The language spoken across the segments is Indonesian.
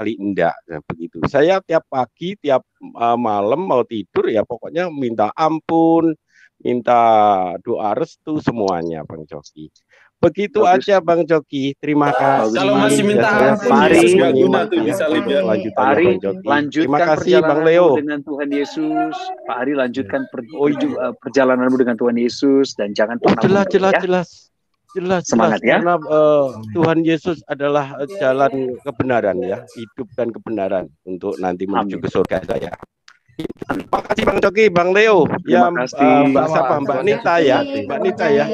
kali enggak. Nah, begitu. Saya tiap pagi, tiap malam mau tidur ya pokoknya minta ampun, minta doa restu semuanya, Bang Coki. Begitu Bagus. aja Bang Coki. Terima kasih. Kalau masih minta Saya ampun, Mari. Yesus gak guna menyimak tuh ya bisa untuk lihat. kelanjutannya Ari, Bang Coki. Terima lanjutkan kasih Bang perjalananmu Leo. dengan Tuhan Yesus. Pak Ari, lanjutkan Oh iya. perjalananmu dengan Tuhan Yesus dan jangan Oh pernah jelas mundur, ya. jelas Semangat ya. karena Tuhan Yesus adalah jalan kebenaran ya, hidup dan kebenaran untuk nanti menuju Amin. ke surga saya. Terima kasih Bang Coki, Bang Leo, ya Terima kasih. Mbak siapa Mbak Nita ya, Mbak Nita ya.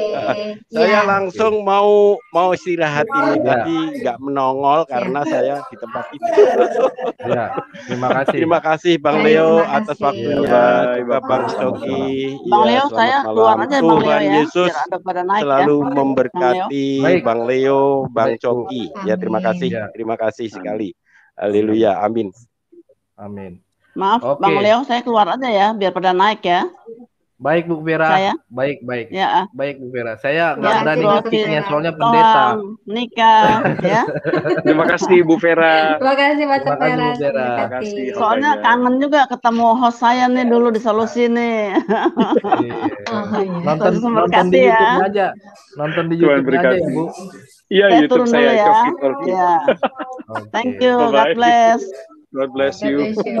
Saya langsung mau istirahat ini tadi nggak menongol karena saya di tempat itu. Ya, terima kasih. Terima kasih Bang Baik, Leo terima atas kasih. waktunya, Bye, juga Bapak. Bang Selamat Coki. Bang Ya, Leo, selamat saya malam. keluar aja Bang Leo Tuhan ya, Yesus biar ada pada naik selalu ya. Bang Leo. memberkati Baik. Bang Leo, Bang Baik, Bu. Coki. Ya, terima kasih. Ya. Terima kasih sekali. Haleluya. Amin. Amin. Maaf Oke. Bang Leo, saya keluar aja ya, biar pada naik ya. Baik Bu Vera. Saya? Baik. Ya. Baik Bu Vera. Saya Ya, nggak berani terima ngetiknya kasih. soalnya pendeta. Nikah ya. Terima kasih Bu Vera. Terima kasih Pak Terima kasih, Bu Vera. Terima kasih. Soalnya kangen juga ketemu host saya nih dulu di Solusi nih. Oh, iya. Nonton Terima di kasih ya. YouTube-nya aja. Nonton di Tuhan YouTube-nya aja berkati. ya Bu. Iya, Saya YouTube turun dulu saya ya. Coki Talkie. Ya. Oke. Thank you. God Bye-bye. bless. God bless God you. bless you.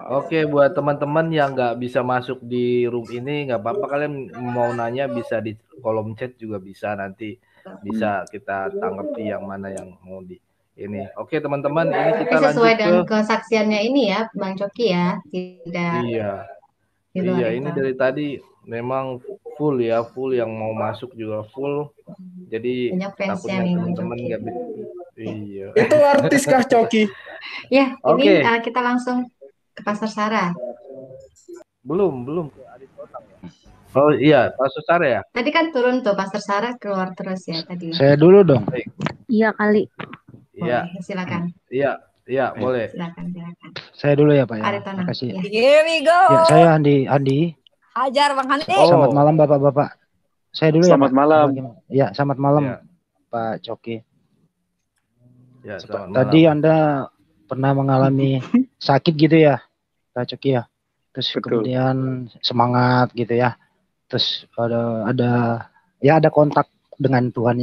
Oke, buat teman-teman yang nggak bisa masuk di room ini, nggak apa-apa, kalian mau nanya bisa di kolom chat juga bisa, nanti bisa kita tanggapi yang mana yang mau di ini. Oke teman-teman, ini kita Tapi sesuai lanjut dengan ke kesaksiannya ini ya, Bang Coki ya, tidak iya di luar iya itu. ini dari tadi memang full ya, full yang mau masuk juga full. Jadi Banyak fansnya takutnya nih, Bang teman-teman Coki. nggak bisa. Iya. Itu artis kah Coki? Ya, Oke. ini kita langsung ke Pastor Sarah. Belum ke Adit Kotang ya. Oh iya, Pak Susara ya. Tadi kan turun tuh Pastor Sarah keluar terus ya tadi. Saya dulu dong. Iya kali. Iya, Boleh, silakan. iya boleh. Silakan. Saya dulu ya Pak ya. Aritonang. Terima kasih. Ya. Here we go. Ya, saya Andi. Ajar Bang Handi. Selamat malam Bapak-bapak. Saya dulu Selamat ya Pak. malam. Bagaimana? Ya, selamat malam Ya. Pak Coki. Ya, selamat Tadi malam. Anda pernah mengalami sakit gitu ya, Pak Coki ya. Terus Betul. kemudian semangat gitu ya. Terus ada kontak dengan Tuhan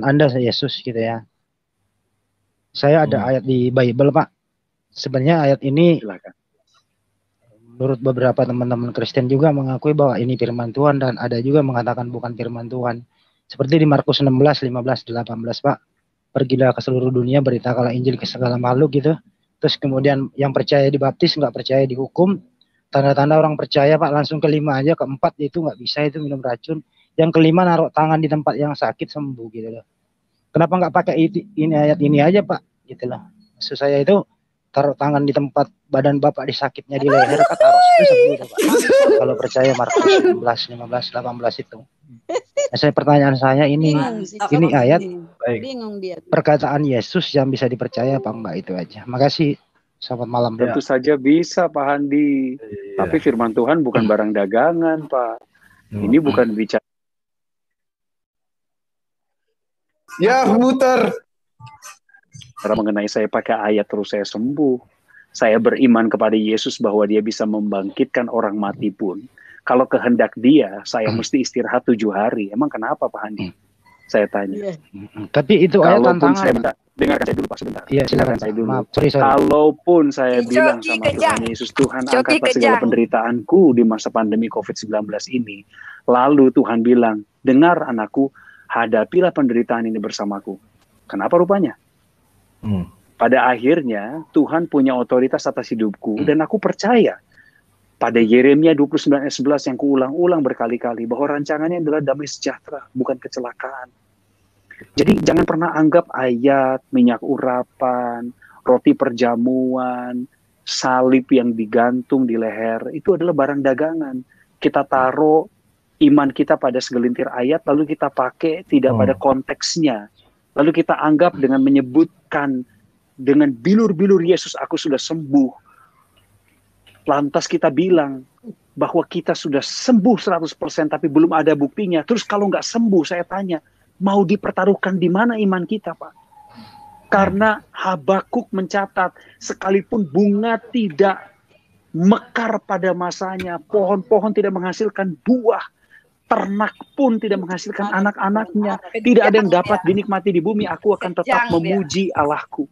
Anda Yesus gitu ya. Saya ada ayat di Bible Pak. Sebenarnya ayat ini Silakan. menurut beberapa teman-teman Kristen juga mengakui bahwa ini firman Tuhan, dan ada juga mengatakan bukan firman Tuhan. Seperti di Markus 16, 15, 18 Pak. Pergilah ke seluruh dunia, beritakanlah Injil ke segala makhluk gitu. Terus kemudian yang percaya dibaptis, nggak percaya dihukum. Tanda-tanda orang percaya Pak, langsung kelima aja, keempat itu nggak bisa, itu minum racun. Yang kelima naruh tangan di tempat yang sakit sembuh gitu loh. Kenapa nggak pakai ini ayat ini aja Pak? Gitu loh. Maksud saya itu taruh tangan di tempat badan Bapak disakitnya di leher, kan taruh situ sembuh itu Pak. Kalau percaya Markus 16, 15, 18 itu. Nah, pertanyaan saya ini ayat Bingung dia. perkataan Yesus yang bisa dipercaya apa enggak, itu aja. Makasih. Selamat malam. Tentu saja bisa Pak Handi. Tapi firman Tuhan bukan barang dagangan Pak. Ini bukan bicara. Ya, muter. Karena mengenai saya pakai ayat terus saya sembuh. Saya beriman kepada Yesus bahwa dia bisa membangkitkan orang mati pun. Kalau kehendak dia, saya mesti istirahat 7 hari. Emang kenapa Pak Handi? Saya tanya. Tapi itu ayat Kalaupun tantangan. saya dengarkan saya dulu Pak sebentar. Iya, silakan saya dulu. Maaf, sorry. Kalaupun saya bilang Coki sama kejang. Tuhan Yesus, Tuhan Coki angkatlah segala kejang. penderitaanku di masa pandemi COVID-19 ini. Lalu Tuhan bilang, dengar anakku, hadapilah penderitaan ini bersamaku. Kenapa rupanya? Pada akhirnya Tuhan punya otoritas atas hidupku, dan aku percaya pada Yeremia 29 ayat 11 yang kuulang-ulang berkali-kali bahwa rancangannya adalah damai sejahtera, bukan kecelakaan. Jadi jangan pernah anggap ayat, minyak urapan, roti perjamuan, salib yang digantung di leher itu adalah barang dagangan. Kita taruh iman kita pada segelintir ayat, lalu kita pakai tidak pada konteksnya. Lalu kita anggap dengan menyebutkan dengan bilur-bilur Yesus, aku sudah sembuh. Lantas kita bilang bahwa kita sudah sembuh 100%, tapi belum ada buktinya. Terus kalau nggak sembuh, saya tanya, mau dipertaruhkan di mana iman kita, Pak? Karena Habakuk mencatat, sekalipun bunga tidak mekar pada masanya, pohon-pohon tidak menghasilkan buah, ternak pun tidak menghasilkan anak-anaknya, tidak ada yang dapat dinikmati di bumi, aku akan tetap memuji Allahku.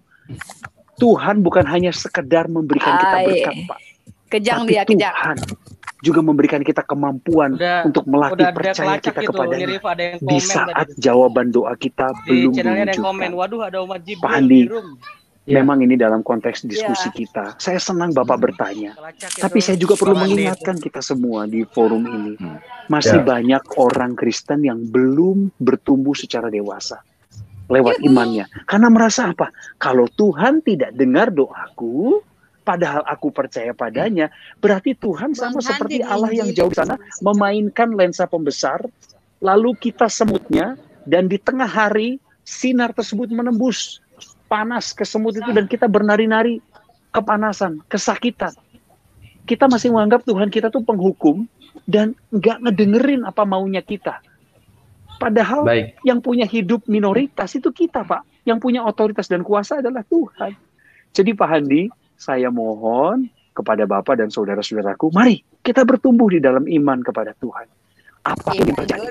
Tuhan bukan hanya sekedar memberikan kita berkat, Pak. Tapi Tuhan juga memberikan kita kemampuan untuk melatih percaya kita kepadanya di saat jawaban doa kita belum diwujudkan. Pak Andi, memang ini dalam konteks diskusi kita. Saya senang Bapak bertanya, tapi saya juga perlu mengingatkan kita semua di forum ini. Masih banyak orang Kristen yang belum bertumbuh secara dewasa lewat imannya. Karena merasa apa? Kalau Tuhan tidak dengar doaku, padahal aku percaya padanya, berarti Tuhan sama seperti Allah yang jauh di sana, memainkan lensa pembesar, lalu kita semutnya, dan di tengah hari, sinar tersebut menembus panas ke semut itu, dan kita bernari-nari kepanasan, kesakitan. Kita masih menganggap Tuhan kita tuh penghukum, dan nggak ngedengerin apa maunya kita. Padahal yang punya hidup minoritas itu kita, Pak. Yang punya otoritas dan kuasa adalah Tuhan. Jadi Pak Handi, saya mohon kepada Bapak dan saudara-saudaraku, mari kita bertumbuh di dalam iman kepada Tuhan. Apa yang terjadi?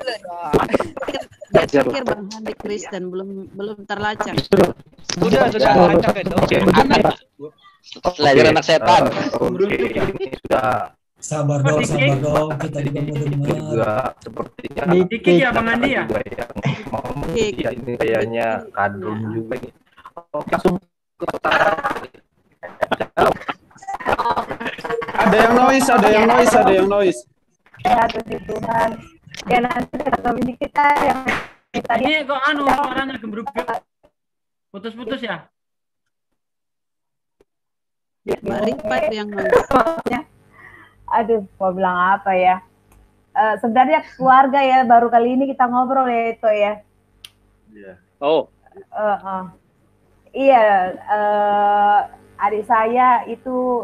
Saya pikir Bang Handi Kristen belum terlacak. Sudah terlacak itu. Belajar anak setan. Sabar dong, kita juga mau dengar. Juga sepertinya dikit ya Bang Andi ya. Ya ini kayaknya kadrun juga ini. Langsung ke Ada yang noise. Ya, Tuhan. Ya nanti kata bini kita yang ini kok suaranya gembruk. Putus-putus ya? Mari Pak yang noise. Aduh, mau bilang apa ya? Sebenarnya keluarga ya, baru kali ini kita ngobrol ya itu ya. Iya. Oh. Iya, adik saya itu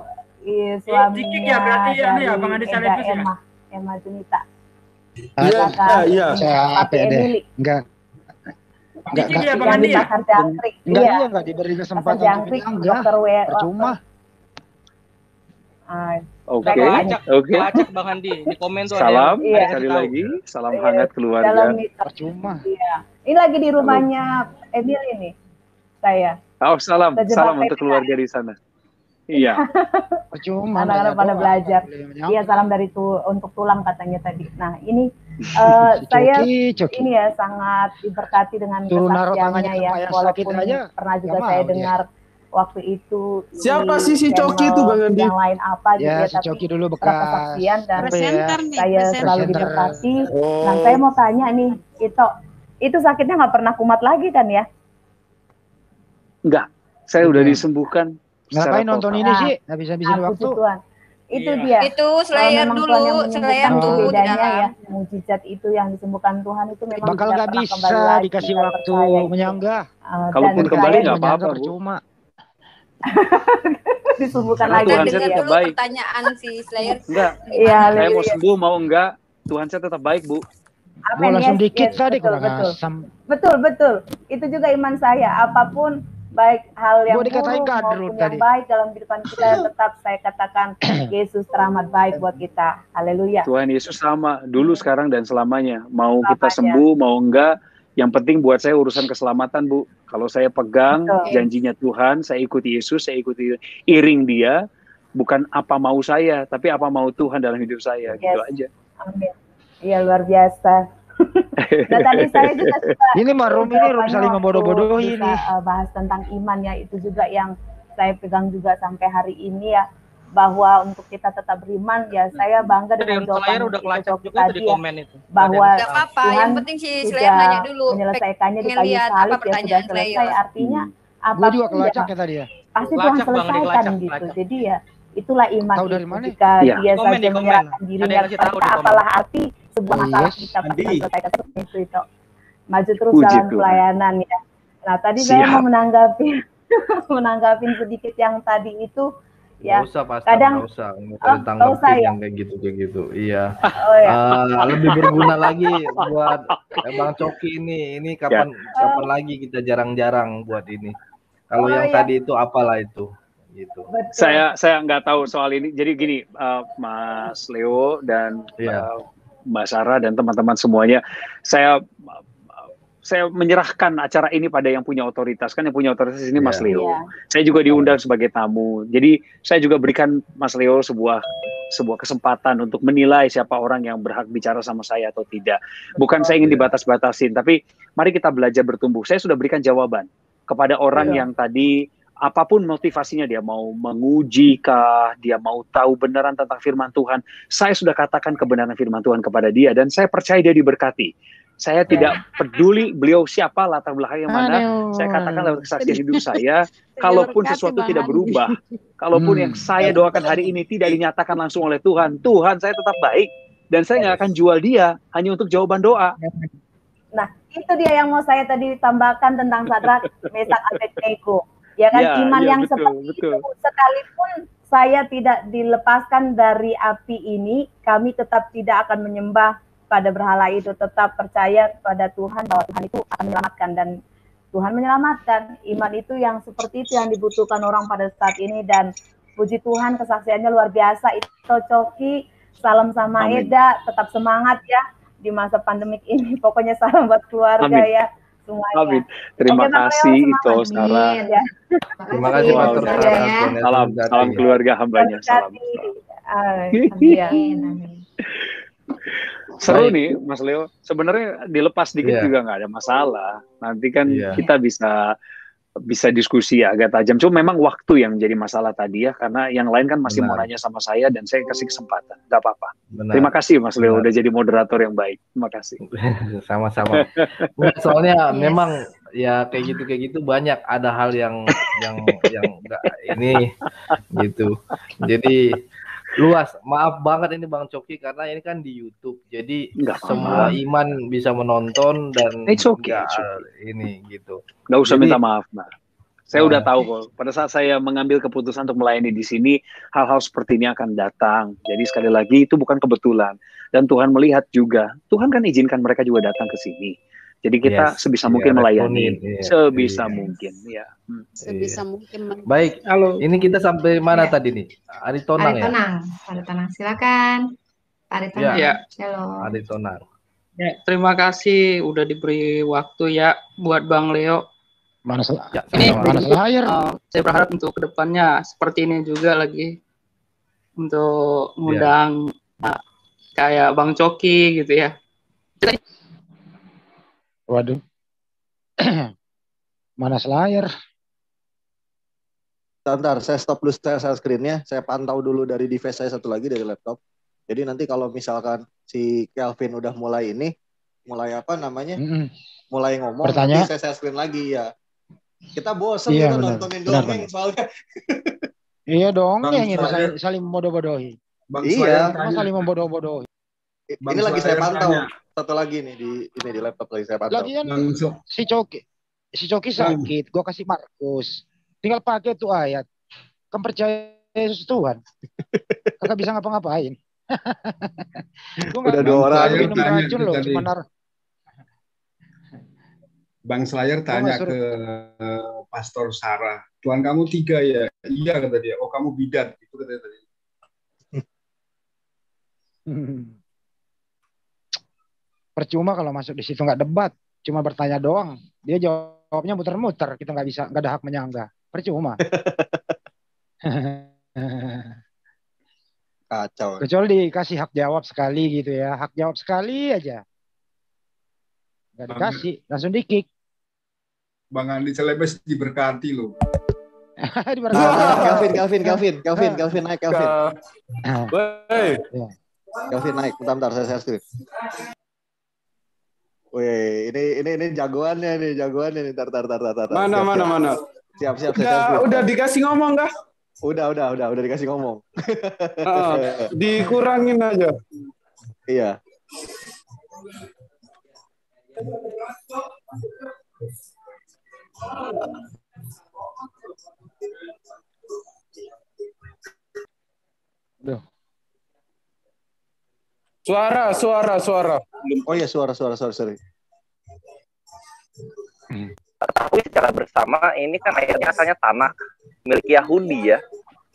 suaminya ya, berarti dari ya, Bang Andi Salibus ya? Emma Junita. Iya. Apa deh? Enggak ya, Bang Andi ya? Enggak diberi kesempatan untuk percuma. Oke. Lacak Bang Andi. Di komen tuh salam sekali lagi, salam hangat keluarga. Percuma. Iya. Ini lagi di rumahnya Emil ini. Saya. Salam untuk keluarga di sana. Iya. Percuma. Anak-anak pada belajar. Iya, salam dari untuk tulang katanya tadi. Nah, ini saya ini ya sangat diberkati dengan kesaksiannya ya, walaupun pernah juga saya dengar waktu itu. Siapa sih si Coki itu Bang Andi? Yang lain apa gitu ya, ya, si Coki dulu bekas kesaksian dan presenter saya selalu diberkati. Nah, saya mau tanya nih, itu sakitnya nggak pernah kumat lagi kan ya? Enggak, saya udah disembuhkan. Ngapain nonton ini sih? Habis-habisin waktu. Itu dia. Itu Slayer dulu, Slayer tuh bedanya ya, mukjizat itu yang disembuhkan Tuhan itu memang bakal nggak bisa dikasih waktu menyanggah. Kalaupun kembali nggak apa-apa, percuma. Disembuhkan lagi. Tuhan saya tetap baik. Pertanyaan si Slayer. Enggak. Iya, saya mau sembuh mau enggak, Tuhan saya tetap baik, Bu. Gue langsung dikit tadi kurang asam. Betul. Itu juga iman saya. Apapun baik hal yang buruk maupun yang baik dalam kehidupan kita, tetap saya katakan Yesus teramat baik buat kita. Haleluya. Tuhan Yesus sama dulu, sekarang dan selamanya. Mau kita sembuh mau enggak, yang penting buat saya urusan keselamatan, Bu. Kalau saya pegang janjinya Tuhan, saya ikuti Yesus, saya ikuti iring Dia, bukan apa mau saya, tapi apa mau Tuhan dalam hidup saya. Gitu aja. Amin. Iya, luar biasa. Dan tadi saya juga suka ini room saling membodoh-bodohi ini. Bahas tentang iman ya, itu juga yang saya pegang juga sampai hari ini ya, bahwa untuk kita tetap beriman ya. Saya bangga dengan jawaban itu tadi ya, bahwa Tuhan yang penting si Slayer nanya dulu menyelesaikannya di kayu salib ya, sudah selesai. Artinya apa juga kelacak ya tadi ya, pasti Tuhan selesaikan gitu. Jadi ya itulah iman itu, ketika dia saja menyerahkan dirinya kepada kita, apalah arti sebuah masalah kita pasti selesaikan itu. Maju terus dalam pelayanan ya. Nah, tadi saya mau menanggapi sedikit yang tadi itu ya. Kadang nggak usah yang kayak gitu. Iya. Lebih berguna lagi buat Bang Coki ini kapan lagi kita jarang-jarang buat ini. Kalau yang tadi itu apalah itu? Gitu. Saya nggak tahu soal ini. Jadi gini, Mas Leo dan Mbak Sarah dan teman-teman semuanya, saya menyerahkan acara ini pada yang punya otoritas. Kan yang punya otoritas ini Mas Leo. Saya juga diundang sebagai tamu. Jadi saya juga berikan Mas Leo sebuah kesempatan untuk menilai siapa orang yang berhak bicara sama saya atau tidak. Bukan saya ingin dibatas-batasin, tapi mari kita belajar bertumbuh. Saya sudah berikan jawaban kepada orang yang tadi apapun motivasinya, dia mau menguji kah, dia mau tahu benaran tentang firman Tuhan. Saya sudah katakan kebenaran firman Tuhan kepada dia dan saya percaya dia diberkati. Saya tidak peduli beliau siapa, latar belakangnya mana. Saya katakan lewat kesaksian hidup saya, kalaupun sesuatu tidak berubah, kalaupun yang saya doakan hari ini tidak dinyatakan langsung oleh Tuhan, Tuhan saya tetap baik dan saya nggak akan jual dia hanya untuk jawaban doa. Nah, itu dia yang mau saya tadi tambahkan tentang Sadrak, Mesak, Abednego. Ya kan, iman yang seperti itu, sekalipun saya tidak dilepaskan dari api ini, kami tetap tidak akan menyembah pada berhala itu, tetap percaya pada Tuhan bahwa Tuhan itu akan menyelamatkan dan Tuhan menyelamatkan. Iman itu yang seperti itu yang dibutuhkan orang pada saat ini dan puji Tuhan kesaksiannya luar biasa. Itu Coki, salam sama Eda, tetap semangat ya di masa pandemik ini. Pokoknya salam buat keluarga ya semuanya. Amin. Terima kasih itu Sarah. Ya. Terima kasih Pastor Sarah. Salam keluarga hambanya. Salam. Amin. Seru nih Mas Leo, sebenarnya dilepas dikit juga nggak ada masalah. Nanti kan kita bisa diskusi agak tajam. Cuma memang waktu yang jadi masalah tadi ya, karena yang lain kan masih mau nanya sama saya dan saya kasih kesempatan. Nggak apa-apa. Terima kasih Mas Leo udah jadi moderator yang baik. Terima kasih. Sama-sama. Soalnya memang ya kayak gitu banyak ada hal yang enggak ini gitu. Jadi luas, maaf banget ini Bang Coki karena ini kan di YouTube, jadi semua iman bisa menonton dan ini gitu. Nggak usah minta maaf, Nah. Saya udah tahu kok. Pada saat saya mengambil keputusan untuk melayani di sini, hal-hal seperti ini akan datang. Jadi sekali lagi itu bukan kebetulan dan Tuhan melihat juga. Tuhan kan izinkan mereka juga datang ke sini. Jadi kita sebisa mungkin melayani, sebisa mungkin, ya. Sebisa mungkin. Baik, halo. Ini kita sampai mana tadi nih? Aritonang ya? Aritonang, silakan. Aritonang, shalom. Aritonang. Ya, terima kasih udah diberi waktu ya buat Bang Leo. Mana layar? Saya berharap untuk kedepannya seperti ini juga lagi untuk ngundang kayak Bang Coki gitu ya. Waduh, mana layar? Bentar, saya stop dulu share screen-nya. Saya pantau dulu dari device saya satu lagi dari laptop. Jadi nanti kalau misalkan si Kelvin udah mulai mulai ngomong, nanti saya share screen lagi ya. Kita bosan kita nontonin dongeng soalnya. Iya dong, kita saling bodoh-bodohi. Iya, saling membodoh-bodohi. Ini lagi saya pantau. Satu lagi nih di laptop lagi saya pantau. Lagian si Coki sakit, gua kasih Markus. Tinggal pakai tuh ayat. Kan percaya Yesus Tuhan. Kagak bisa ngapa-ngapain. Udah 2 orang minum racun loh, Bang Slayer tanya ke Pastor Sarah, Tuhan kamu 3 ya? Iya kata dia. Oh kamu bidat, itu katanya tadi. Percuma kalau masuk di situ nggak debat, cuma bertanya doang. Dia jawabnya muter-muter, kita nggak ada hak menyangga. Percuma. Kacau. Kecuali dikasih hak jawab sekali gitu ya, hak jawab sekali aja. Nggak dikasih, langsung di-kick. Bang Andi Celebes diberkati loh. Kelvin naik, Kelvin. Kelvin naik, bentar saya share screen. Wih, ini jagoannya nih, tar. Mana. Siap. Udah dikasih ngomong kah? Udah dikasih ngomong. Dikurangin aja. Iya. Duh. Suara. Oh iya, suara, sorry. ketahui secara bersama ini kan ayatnya asalnya tanah milik Yahudi ya,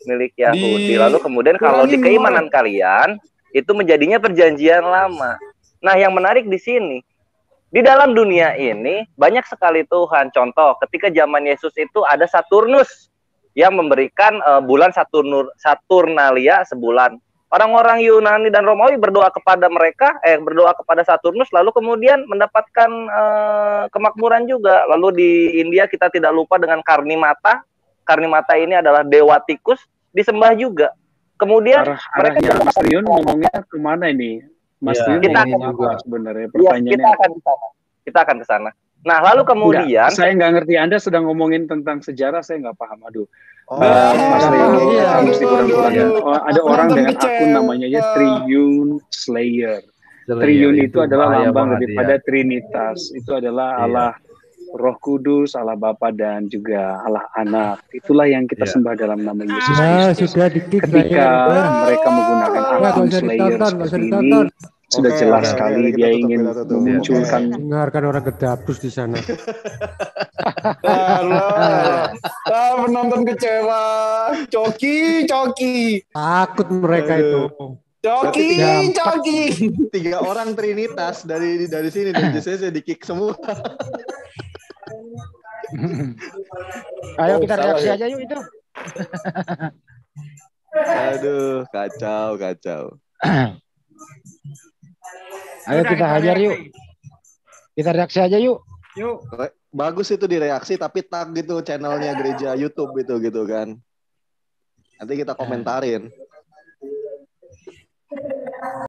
milik Yahudi. Lalu kemudian kalau di keimanan kalian itu menjadinya perjanjian lama. Nah, yang menarik di sini, di dalam dunia ini banyak sekali Tuhan. Contoh, ketika zaman Yesus itu ada Saturnus yang memberikan bulan Saturnalia sebulan. Orang-orang Yunani dan Romawi berdoa kepada mereka, berdoa kepada Saturnus, lalu kemudian mendapatkan kemakmuran juga. Lalu di India kita tidak lupa dengan Karnimata. Karnimata ini adalah dewa tikus, disembah juga. Kemudian mereka Mas Triun ngomongnya kemana ini? Mas Triun kita ngomong apa sebenarnya? Pertanyaannya. Kita akan ke sana. Nah, lalu kemudian saya nggak ngerti, Anda sedang ngomongin tentang sejarah, saya nggak paham. Aduh. Mas Triun mesti kurang-kurangin. Ada orang dengan akun namanya Triun Slayer. Triun itu adalah lambang daripada Trinitas. Itu adalah Allah Roh Kudus, Allah Bapa dan juga Allah Anak. Itulah yang kita sembah dalam nama Yesus Kristus. Ketika mereka menggunakan akun Slayer seperti ini, sudah jelas sekali dia ingin memunculkan. Dengarkan orang gedabus di sana. Penonton kecewa. Coki. Takut mereka itu. Coki. 3 orang Trinitas dari sini dan saya di-kick semua. Ayo kita reaksi aja yuk itu. Aduh, kacau. Ayo kita hajar yuk. Kita reaksi aja yuk. Yuk. Bagus itu direaksi tapi tag gitu channelnya gereja YouTube gitu kan. Nanti kita komentarin.